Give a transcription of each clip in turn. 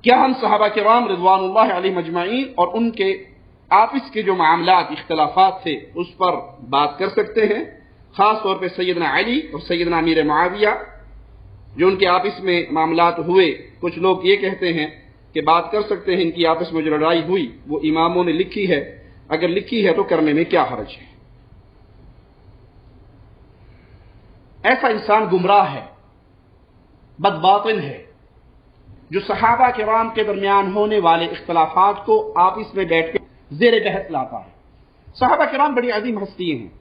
کیا ہم صحابہ کرام رضوان اللہ علیہم اجمعین اور ان کے آپس کے جو معاملات اختلافات تھے اس پر بات کر سکتے ہیں؟ خاص طور پہ سیدنا علی اور سیدنا امیر معاویہ جو ان کے آپس میں معاملات ہوئے، کچھ لوگ یہ کہتے ہیں کہ بات کر سکتے ہیں، ان کی آپس میں جو لڑائی ہوئی وہ اماموں نے لکھی ہے، اگر لکھی ہے تو کرنے میں کیا حرج ہے؟ ایسا انسان گمراہ ہے، بدباطن ہے، جو صحابہ کرام کے درمیان ہونے والے اختلافات کو آپس میں بیٹھ کے زیر بحث لاتا ہے۔ صحابہ کرام بڑی عظیم ہستیاں ہیں،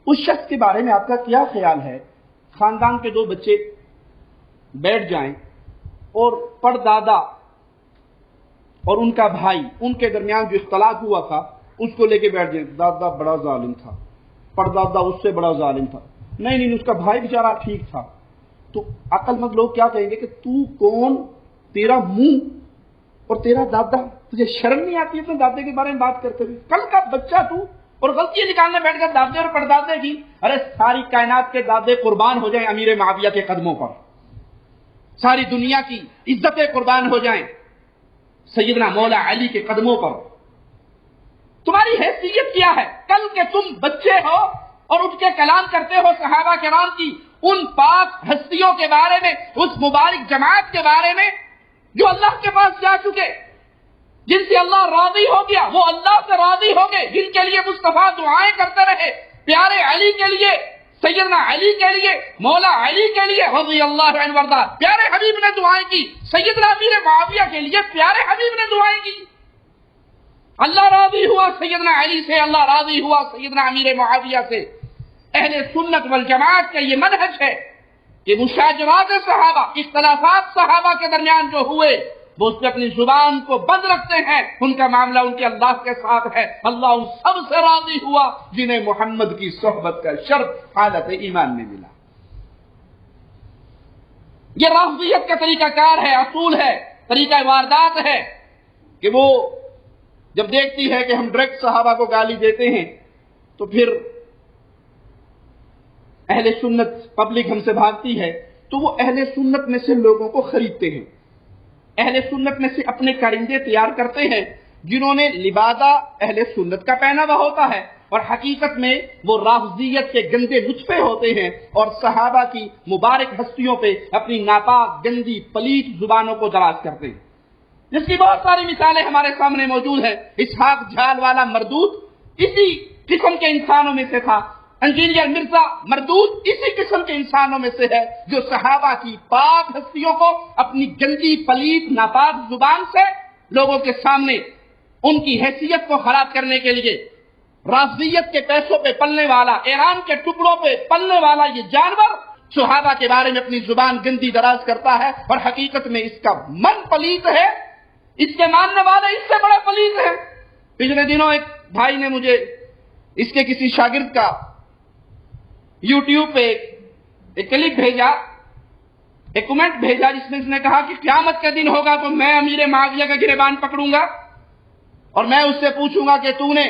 اس شخص کے بارے میں آپ کا کیا خیال ہے؟ خاندان کے 2 بچے بیٹھ جائیں اور پردادا اور ان کا بھائی، ان کے درمیان جو اختلاف ہوا تھا اس کو لے کے بیٹھ جائیں، دادا بڑا ظالم تھا، پردادا اس سے بڑا ظالم تھا، نہیں اس کا بھائی بیچارہ ٹھیک تھا، تو عقل مند لوگ کیا کہیں گے کہ تو کون، تیرا منہ اور تیرا دادا، تجھے شرم نہیں آتی اپنے دادے کے بارے میں بات کرتے ہوئے؟ کل کا بچہ تو اور غلطیاں نکالنے بیٹھ کر دادے اور پردادے کی، ارے ساری کائنات کے دادے قربان ہو جائیں امیر معاویہ کے قدموں پر، ساری دنیا کی عزتیں قربان ہو جائیں سیدنا مولا علی کے قدموں پر، تمہاری حیثیت کیا ہے؟ کل کے تم بچے ہو اور اٹھ کے کلام کرتے ہو صحابہ کرام کی ان پاک ہستیوں کے بارے میں، اس مبارک جماعت کے بارے میں جو اللہ کے پاس جا چکے، جن سے اللہ راضی ہو گیا، وہ اللہ سے راضی ہو گئے، جن کے لیے مصطفیٰ دعائیں کرتے رہے، پیارے علی کے لیے، سیدنا علی کے لیے، مولا علی کے لیے رضی اللہ عنہ وارضا، پیارے حبیب نے دعائیں کی، سیدنا امیر معاویہ کے لیے پیارے حبیب نے دعائیں کی، اللہ راضی ہوا سیدنا علی سے، اللہ راضی ہوا سیدنا امیر معاویہ سے۔ اہل سنت والجماعت کا یہ منہج ہے کہ مشاجرات صحابہ، اختلافات صحابہ کے درمیان جو ہوئے وہ اس پہ اپنی زبان کو بند رکھتے ہیں، ان کا معاملہ ان کے اللہ کے ساتھ ہے، اللہ ان سب سے راضی ہوا جنہیں محمد کی صحبت کا شرط حالت ایمان میں ملا۔ یہ رافضیت کا طریقہ کار ہے، اصول ہے، طریقہ واردات ہے کہ وہ جب دیکھتی ہے کہ ہم ڈائریکٹ صحابہ کو گالی دیتے ہیں تو پھر اہل سنت پبلک ہم سے بھاگتی ہے، تو وہ اہل سنت میں سے لوگوں کو خریدتے ہیں، اہل سنت میں سے اپنے کارندے تیار کرتے ہیں جنہوں نے لبادہ اہل سنت کا پہنا ہوا ہوتا ہے، اور حقیقت میں وہ رافضیت کے گندے لطفے ہوتے ہیں اور صحابہ کی مبارک ہستیوں پہ اپنی ناپاک گندی پلیت زبانوں کو دراز کرتے ہیں، جس کی بہت ساری مثالیں ہمارے سامنے موجود ہیں۔ اسحاق جھال والا مردود اسی قسم کے انسانوں میں سے تھا، انجینئر مرزا مردود اسی قسم کے انسانوں میں سے ہے جو صحابہ کی پاک ہستیوں کو اپنی گندی پلیت ناپاک زبان سے لوگوں کے سامنے ان کی حیثیت کو خراب کرنے کے لیے، رافضیت کے پیسوں پہ پلنے والا، ایران کے ٹکڑوں پہ پلنے والا یہ جانور صحابہ کے بارے میں اپنی زبان گندی دراز کرتا ہے، اور حقیقت میں اس کا من پلیت ہے، اس کے ماننے والے اس سے بڑا پلیت ہے۔ پچھلے دنوں ایک بھائی نے مجھے اس کے کسی شاگرد کا یوٹیوب پہ ایک کلپ بھیجا، ایک کمنٹ بھیجا جس میں اس نے کہا کہ قیامت کا دن ہوگا تو میں امیر معاویہ کا گریبان پکڑوں گا اور میں اس سے پوچھوں گا کہ تو نے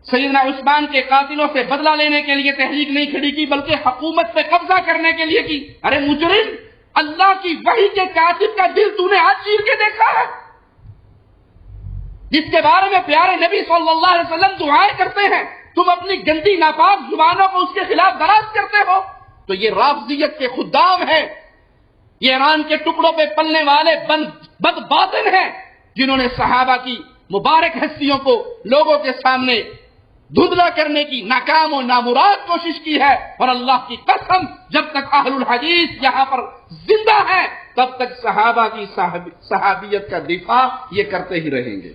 سیدنا عثمان کے قاتلوں سے بدلہ لینے کے لیے تحریک نہیں کھڑی کی بلکہ حکومت پہ قبضہ کرنے کے لیے کی۔ ارے مجرم، اللہ کی وحی کے کاتب کا دل تو نے آج چیر کے دیکھا ہے، جس کے بارے میں پیارے نبی صلی اللہ علیہ وسلم دعائیں کرتے ہیں، تم اپنی گندی ناپاک زبانوں کو اس کے خلاف دراز کرتے ہو، تو یہ رافضیت کے خدام ہیں، یہ ایران کے ٹکڑوں پہ پلنے والے بد باطن ہیں جنہوں نے صحابہ کی مبارک ہستیوں کو لوگوں کے سامنے دھندلا کرنے کی ناکام و نامراد کوشش کی ہے، اور اللہ کی قسم جب تک اہل الحدیث یہاں پر زندہ ہیں تب تک صحابہ کی صحابیت کا دفاع یہ کرتے ہی رہیں گے۔